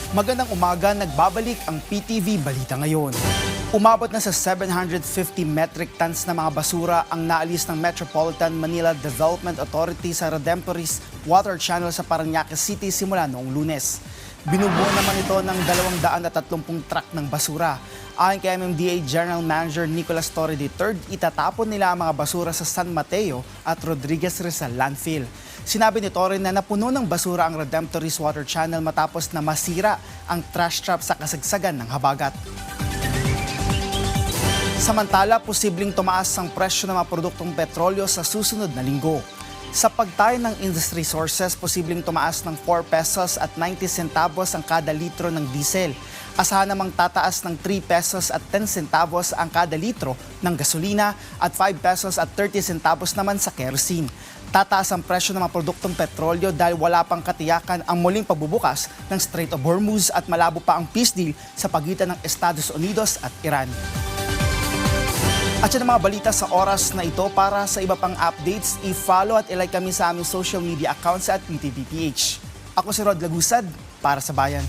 Magandang umaga, nagbabalik ang PTV Balita Ngayon. Umabot na sa 750 metric tons na mga basura ang naalis ng Metropolitan Manila Development Authority sa Redemptorist Water Channel sa Parañaque City simula noong Lunes. Binubuo naman ito ng 230 truck ng basura. Ayon kay MMDA General Manager Nicolas Torre III, itatapon nila ang mga basura sa San Mateo at Rodriguez Rizal landfill. Sinabi ni Torre na napuno ng basura ang Redemptorist Water Channel matapos na masira ang trash trap sa kasagsagan ng habagat. Samantala, posibleng tumaas ang presyo ng mga produktong petrolyo sa susunod na linggo. Sa pagtayo ng industry sources, posibleng tumaas ng 4 pesos at 90 centavos ang kada litro ng diesel. Asahan namang tataas ng 3 pesos at 10 centavos ang kada litro ng gasolina at 5 pesos at 30 centavos naman sa kerosene. Tataas ang presyo ng mga produktong petrolyo dahil wala pang katiyakan ang muling pagbubukas ng Strait of Hormuz at malabo pa ang peace deal sa pagitan ng Estados Unidos at Iran. At yan ang mga balita sa oras na ito. Para sa iba pang updates, i-follow at ilike kami sa aming social media accounts at PTVPH. Ako si Rod Lagusad para sa Bayan.